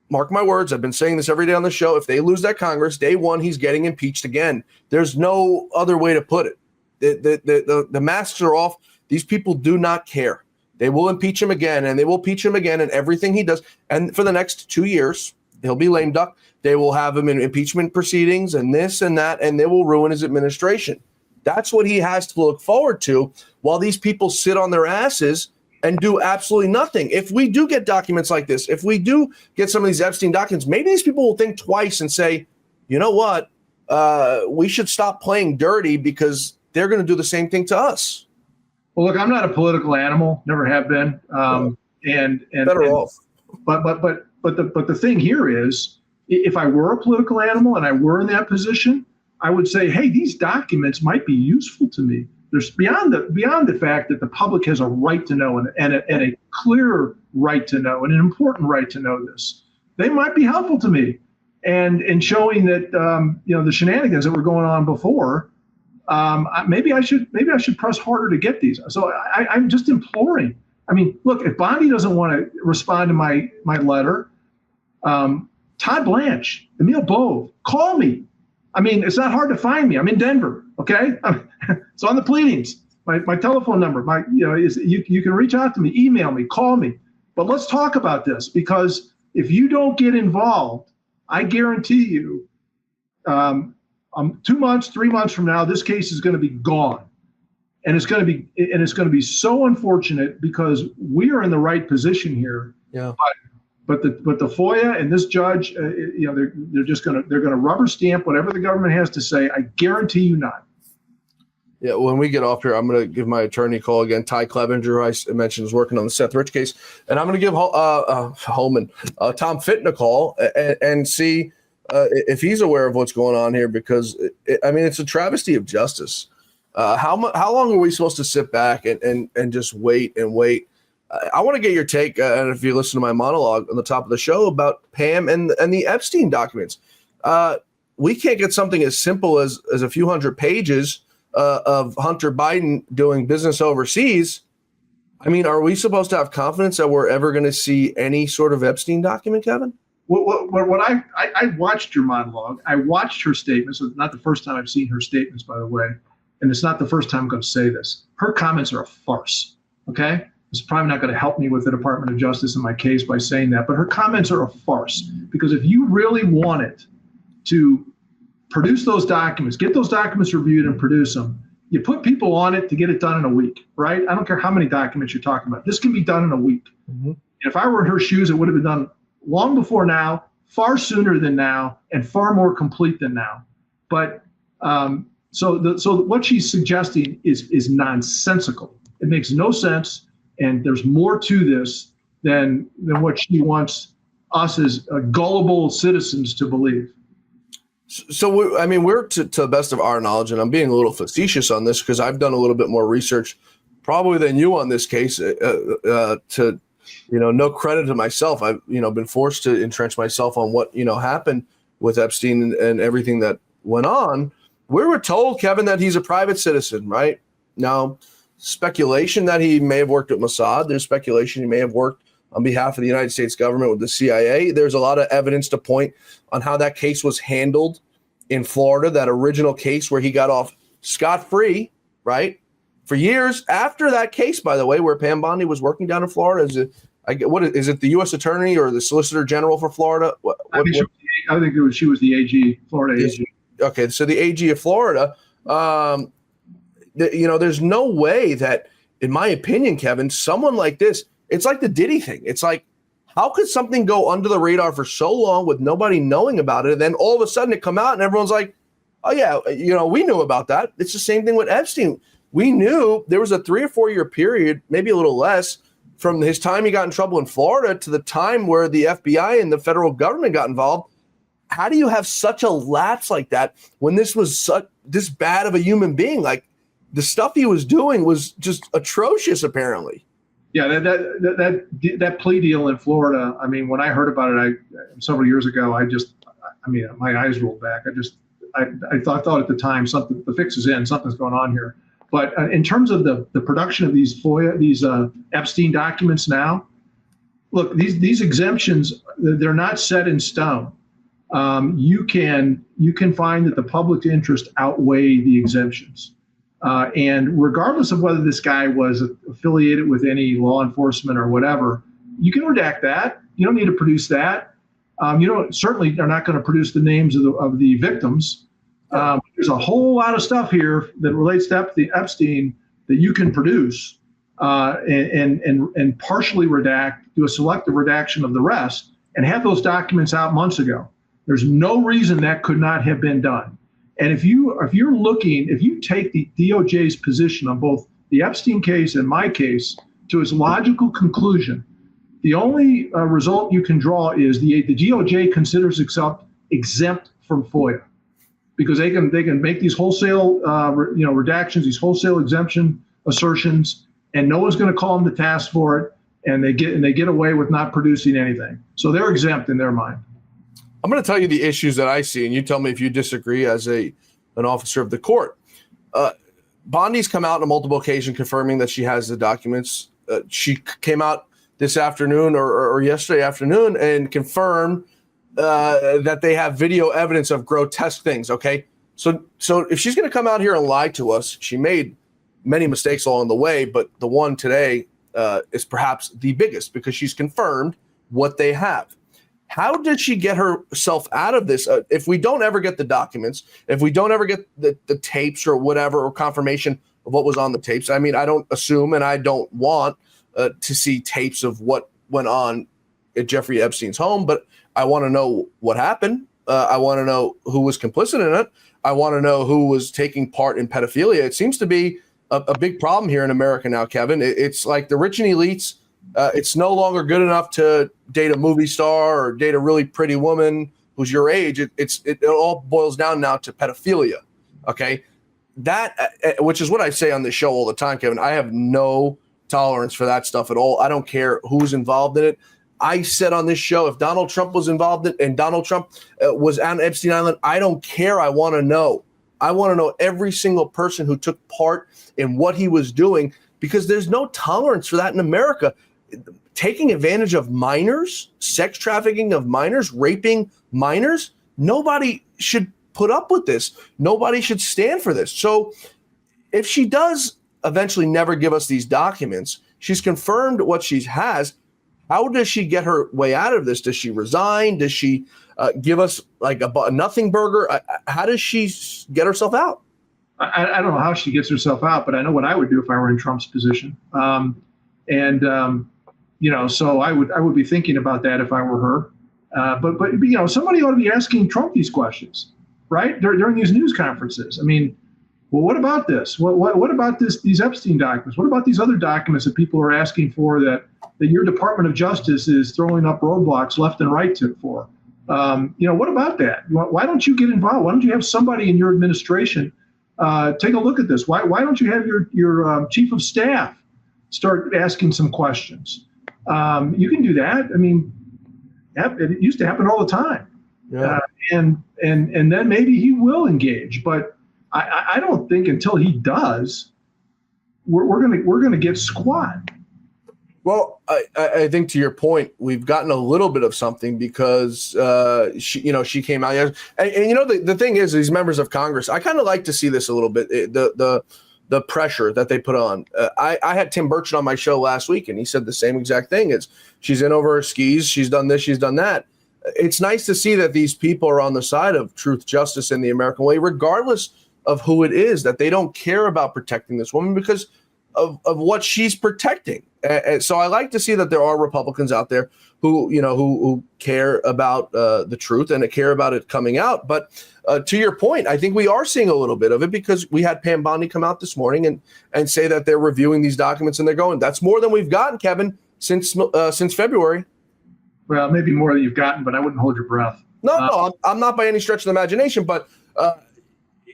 mark my words, I've been saying this every day on the show, if they lose that Congress, day one, he's getting impeached again. There's no other way to put it. The masks are off. These people do not care. They will impeach him again, and they will impeach him again, and everything he does. And for the next 2 years, he'll be lame duck. They will have him in impeachment proceedings and this and that, and they will ruin his administration. That's what he has to look forward to while these people sit on their asses and do absolutely nothing. If we do get documents like this, if we do get some of these Epstein documents, maybe these people will think twice and say, you know what, we should stop playing dirty, because they're going to do the same thing to us. Well, look, I'm not a political animal, never have been, and better off. But the thing here is, if I were a political animal and I were in that position, I would say, hey, these documents might be useful to me. There's beyond the fact that the public has a right to know and a clear right to know and an important right to know this. They might be helpful to me, and showing that the shenanigans that were going on before. Maybe I should press harder to get these. So I'm just imploring. I mean, look, if Bondi doesn't want to respond to my letter, Todd Blanche, Emil Bove, call me. I mean, it's not hard to find me. I'm in Denver. Okay, it's on the pleadings. My telephone number. You can reach out to me, email me, call me. But let's talk about this, because if you don't get involved, I guarantee you, 2 months, 3 months from now, this case is going to be gone, and it's going to be so unfortunate, because we are in the right position here. Yeah. But the FOIA and this judge, they're going to rubber stamp whatever the government has to say. I guarantee you not. Yeah, when we get off here, I'm going to give my attorney a call again. Ty Clevenger, who I mentioned, is working on the Seth Rich case, and I'm going to give Tom Fitton a call and see if he's aware of what's going on here, because it's a travesty of justice. How long are we supposed to sit back and just wait and wait? I want to get your take, and if you listen to my monologue on the top of the show about Pam and the Epstein documents, we can't get something as simple as a few hundred pages of Hunter Biden doing business overseas. I mean, are we supposed to have confidence that we're ever going to see any sort of Epstein document, Kevin? What I watched your monologue. I watched her statements. It's not the first time I've seen her statements, by the way, and it's not the first time I'm going to say this. Her comments are a farce. Okay. It's probably not going to help me with the Department of Justice in my case by saying that, but her comments are a farce, because if you really wanted to produce those documents, get those documents reviewed and produce them, you put people on it to get it done in a week, right? I don't care how many documents you're talking about. This can be done in a week. Mm-hmm. And if I were in her shoes, it would have been done long before now, far sooner than now, and far more complete than now. But so what she's suggesting is nonsensical. It makes no sense. And there's more to this than what she wants us as gullible citizens to believe. So, we're to the best of our knowledge, and I'm being a little facetious on this because I've done a little bit more research probably than you on this case, to, no credit to myself. I've, been forced to entrench myself on what, happened with Epstein and everything that went on. We were told, Kevin, that he's a private citizen, right? Now, speculation that he may have worked at Mossad. There's speculation he may have worked on behalf of the United States government with the CIA. There's a lot of evidence to point on how that case was handled in Florida, that original case where he got off scot-free, right? For years after that case, by the way, where Pam Bondi was working down in Florida. Is it the U.S. Attorney or the Solicitor General for Florida? I think she was the AG, Florida AG. Okay, so the AG of Florida, there's no way that, in my opinion, Kevin, someone like this, it's like the Diddy thing. It's like, how could something go under the radar for so long with nobody knowing about it, and then all of a sudden it come out and everyone's like, oh yeah, we knew about that. It's the same thing with Epstein. We knew there was a 3 or 4 year period, maybe a little less, from his time he got in trouble in Florida to the time where the FBI and the federal government got involved. How do you have such a lapse like that when this was this bad of a human being? Like, the stuff he was doing was just atrocious, apparently. Yeah, that plea deal in Florida. I mean, when I heard about it, several years ago, my eyes rolled back. I thought at the time, the fix is in, something's going on here. But in terms of the production of these Epstein documents now, look, these exemptions, they're not set in stone. You can find that the public interest outweigh the exemptions. And regardless of whether this guy was affiliated with any law enforcement or whatever, you can redact that. You don't need to produce that. Certainly are not going to produce the names of the victims. There's a whole lot of stuff here that relates to Epstein that you can produce and partially redact, do a selective redaction of the rest, and have those documents out months ago. There's no reason that could not have been done. And if you take the DOJ's position on both the Epstein case and my case to its logical conclusion, the only result you can draw is the DOJ considers itself exempt from FOIA, because they can make these wholesale redactions, these wholesale exemption assertions, and no one's going to call them to task for it, and they get away with not producing anything. So they're exempt in their mind. I'm going to tell you the issues that I see, and you tell me if you disagree as an officer of the court. Bondi's come out on multiple occasions confirming that she has the documents. She came out this afternoon or yesterday afternoon and confirmed that they have video evidence of grotesque things. Okay, so if she's going to come out here and lie to us, she made many mistakes along the way, but the one today is perhaps the biggest, because she's confirmed what they have. How did she get herself out of this? If we don't ever get the documents, if we don't ever get the tapes or whatever, or confirmation of what was on the tapes, I mean, I don't assume and I don't want to see tapes of what went on at Jeffrey Epstein's home, but I want to know what happened. I want to know who was complicit in it. I want to know who was taking part in pedophilia. It seems to be a big problem here in America now, Kevin. It's like the rich and elites. It's no longer good enough to date a movie star or date a really pretty woman who's your age. It all boils down now to pedophilia. Okay, that which is what I say on this show all the time, Kevin. I have no tolerance for that stuff at all. I don't care who's involved in it. I said on this show, if Donald Trump was involved in, and Donald Trump was on Epstein Island, I don't care. I want to know. I want to know every single person who took part in what he was doing, because there's no tolerance for that in America. Taking advantage of minors, sex trafficking of minors, raping minors, nobody should put up with this. Nobody should stand for this. So if she does eventually never give us these documents, she's confirmed what she has. How does she get her way out of this? Does she resign? Does she give us like a nothing burger? How does she get herself out? I don't know how she gets herself out, but I know what I would do if I were in Trump's position. So I would be thinking about that if I were her. But somebody ought to be asking Trump these questions, right? During these news conferences. I mean, well, what about this? What about these Epstein documents? What about these other documents that people are asking for that your Department of Justice is throwing up roadblocks left and right for? What about that? Why don't you get involved? Why don't you have somebody in your administration take a look at this? Why don't you have your chief of staff start asking some questions? You can do that. I mean, it used to happen all the time. Yeah. And then maybe he will engage, but I don't think until he does, we're gonna get squat. Well, I think to your point, we've gotten a little bit of something because she came out, and the thing is, these members of Congress, I kind of like to see this a little bit. The pressure that they put on. I had Tim Burchett on my show last week, and he said the same exact thing. Is she's in over her skis, she's done this, she's done that. It's nice to see that these people are on the side of truth, justice, and the American way, regardless of who it is. That they don't care about protecting this woman because of what she's protecting. And so I like to see that there are Republicans out there who care about the truth and care about it coming out. But to your point, I think we are seeing a little bit of it because we had Pam Bondi come out this morning and say that they're reviewing these documents and they're going. That's more than we've gotten, Kevin, since February. Well, maybe more than you've gotten, but I wouldn't hold your breath. No, I'm not by any stretch of the imagination, but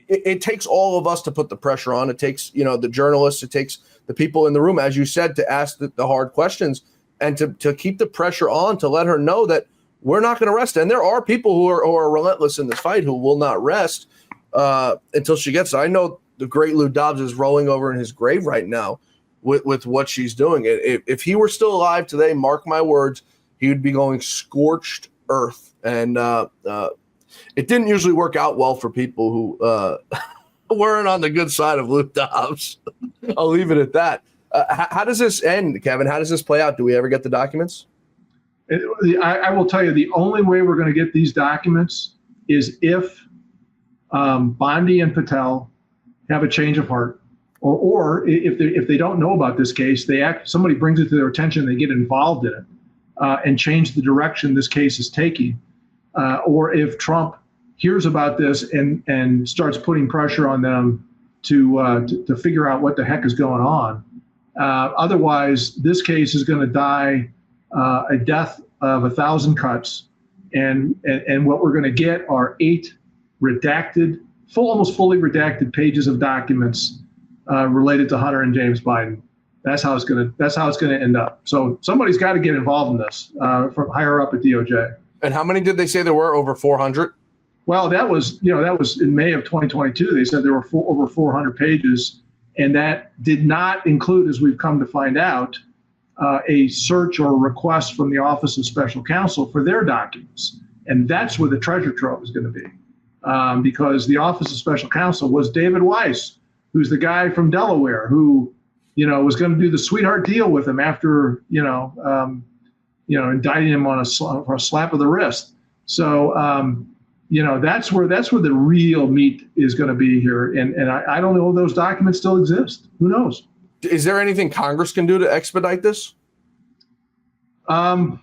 it takes all of us to put the pressure on. It takes, the journalists, it takes the people in the room, as you said, to ask the hard questions and to keep the pressure on, to let her know that we're not going to rest. And there are people who are relentless in this fight who will not rest until she gets it. I know the great Lou Dobbs is rolling over in his grave right now with what she's doing. If he were still alive today, mark my words, he would be going scorched earth. And it didn't usually work out well for people who weren't on the good side of Lou Dobbs. I'll leave it at that. How does this end, Kevin? How does this play out? Do we ever get the documents? I will tell you, the only way we're going to get these documents is if Bondi and Patel have a change of heart, or if they don't know about this case, somebody brings it to their attention, they get involved in it and change the direction this case is taking, or if Trump hears about this and starts putting pressure on them to figure out what the heck is going on. Otherwise, this case is going to die a death of 1,000 cuts, and what we're going to get are 8 redacted, almost fully redacted pages of documents related to Hunter and James Biden. That's how it's going to end up. So somebody's got to get involved in this from higher up at DOJ. And how many did they say there were? Over 400? Well, that was in May of 2022. They said there were over 400 pages, and that did not include, as we've come to find out, a search or a request from the Office of Special Counsel for their documents. And that's where the treasure trove is going to be, because the Office of Special Counsel was David Weiss, who's the guy from Delaware who, was going to do the sweetheart deal with him after, indicting him on a slap of the wrist. So, that's where the real meat is going to be here. And I don't know if those documents still exist. Who knows? Is there anything Congress can do to expedite this? I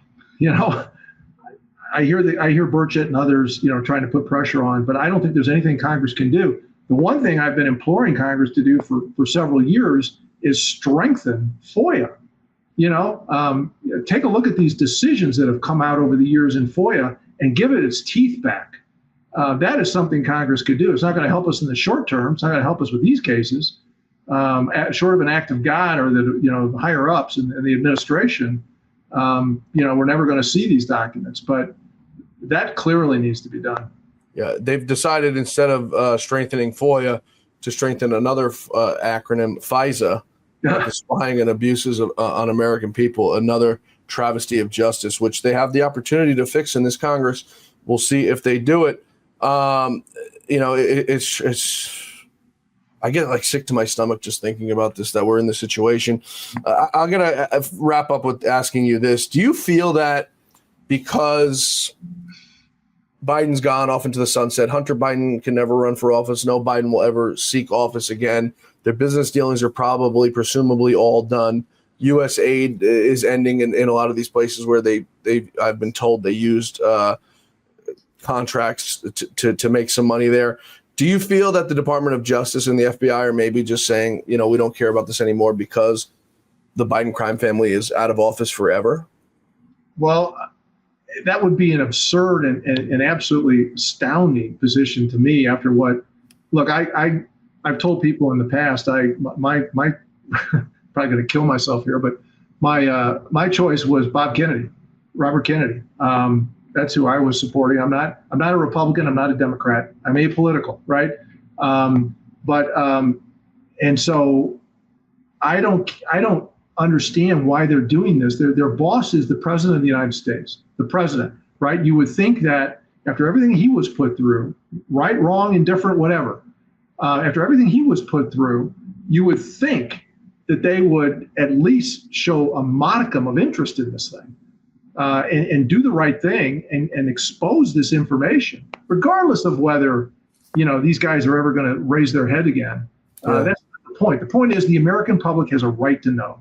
hear Burchett and others, trying to put pressure on, but I don't think there's anything Congress can do. The one thing I've been imploring Congress to do for several years is strengthen FOIA. Take a look at these decisions that have come out over the years in FOIA and give it its teeth back. That is something Congress could do. It's not going to help us in the short term. It's not going to help us with these cases. Short of an act of God or the higher ups and the administration, we're never going to see these documents. But that clearly needs to be done. Yeah, they've decided instead of strengthening FOIA to strengthen another acronym, FISA, the spying and abuses on American people, another travesty of justice, which they have the opportunity to fix in this Congress. We'll see if they do it. It's I get sick to my stomach just thinking about this, that we're in this situation. I'm going to wrap up with asking you this. Do you feel that because Biden's gone off into the sunset, Hunter Biden can never run for office, no Biden will ever seek office again, their business dealings are presumably all done, U.S. aid is ending in a lot of these places where I've been told they used contracts to make some money there. Do you feel that the Department of Justice and the FBI are maybe just saying, we don't care about this anymore because the Biden crime family is out of office forever? Well, that would be an absurd and absolutely astounding position to me after what, look, I've told people in the past, my probably going to kill myself here, but my choice was Robert Kennedy. That's who I was supporting. I'm not a Republican. I'm not a Democrat. I'm apolitical, right? And so I don't understand why they're doing this. Their boss is the president of the United States, the president, right? You would think that after everything he was put through, right, wrong, indifferent, whatever, after everything he was put through, you would think that they would at least show a modicum of interest in this thing and do the right thing and expose this information, regardless of whether, these guys are ever going to raise their head again. That's the point. The point is the American public has a right to know.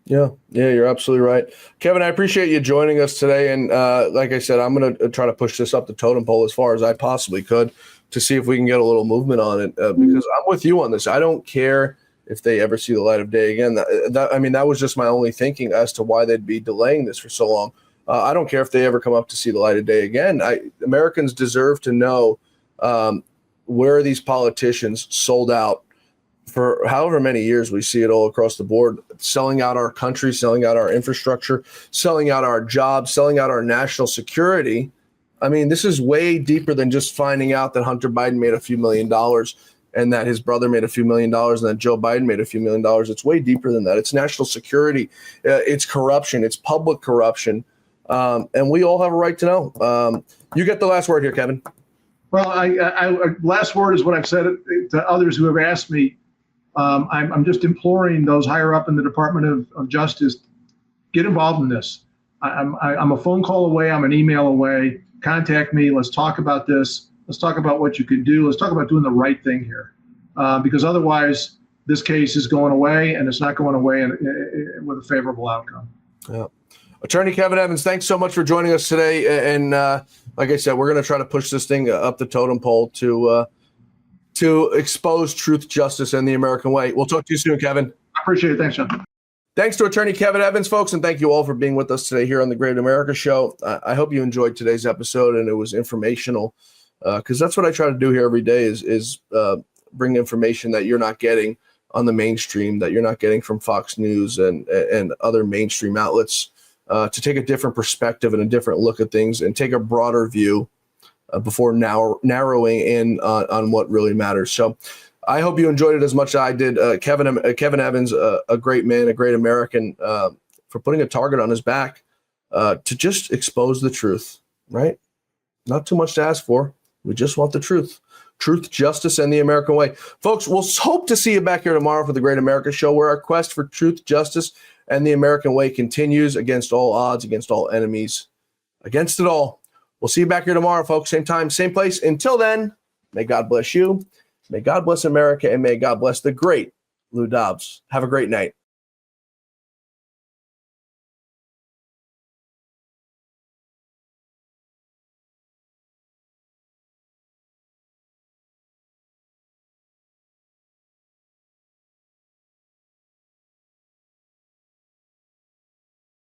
Yeah, you're absolutely right. Kevin, I appreciate you joining us today. And like I said, I'm going to try to push this up the totem pole as far as I possibly could to see if we can get a little movement on it because I'm with you on this. I don't care if they ever see the light of day again. That was just my only thinking as to why they'd be delaying this for so long. I don't care if they ever come up to see the light of day again. Americans deserve to know where these politicians sold out for however many years. We see it all across the board, selling out our country, selling out our infrastructure, selling out our jobs, selling out our national security. I mean, this is way deeper than just finding out that Hunter Biden made a few $1 million and that his brother made a few $1 million and that Joe Biden made a few $1 million. It's way deeper than that. It's national security. It's corruption. It's public corruption. And we all have a right to know. You get the last word here, Kevin. Well, last word is what I've said to others who have asked me. I'm just imploring those higher up in the Department of Justice, get involved in this. I'm a phone call away. I'm an email away. Contact me. Let's talk about this. Let's talk about what you could do. Let's talk about doing the right thing here. Because otherwise, this case is going away, and it's not going away with a favorable outcome. Yeah. Attorney Kevin Evans, thanks so much for joining us today. And like I said, we're going to try to push this thing up the totem pole to expose truth, justice, and the American way. We'll talk to you soon, Kevin. I appreciate it. Thanks, John. Thanks to Attorney Kevin Evans, folks, and thank you all for being with us today here on the Great America Show. I hope you enjoyed today's episode and it was informational because that's what I try to do here every day is bring information that you're not getting on the mainstream, that you're not getting from Fox News and other mainstream outlets, to take a different perspective and a different look at things and take a broader view before narrowing in on what really matters. So I hope you enjoyed it as much as I did. Kevin Evans, a great man, a great American, for putting a target on his back to just expose the truth, right? Not too much to ask for. We just want the truth. Truth, justice, and the American way. Folks, we'll hope to see you back here tomorrow for the Great America Show, where our quest for truth, justice, and the American way continues against all odds, against all enemies, against it all. We'll see you back here tomorrow, folks. Same time, same place. Until then, may God bless you. May God bless America, and may God bless the great Lou Dobbs. Have a great night.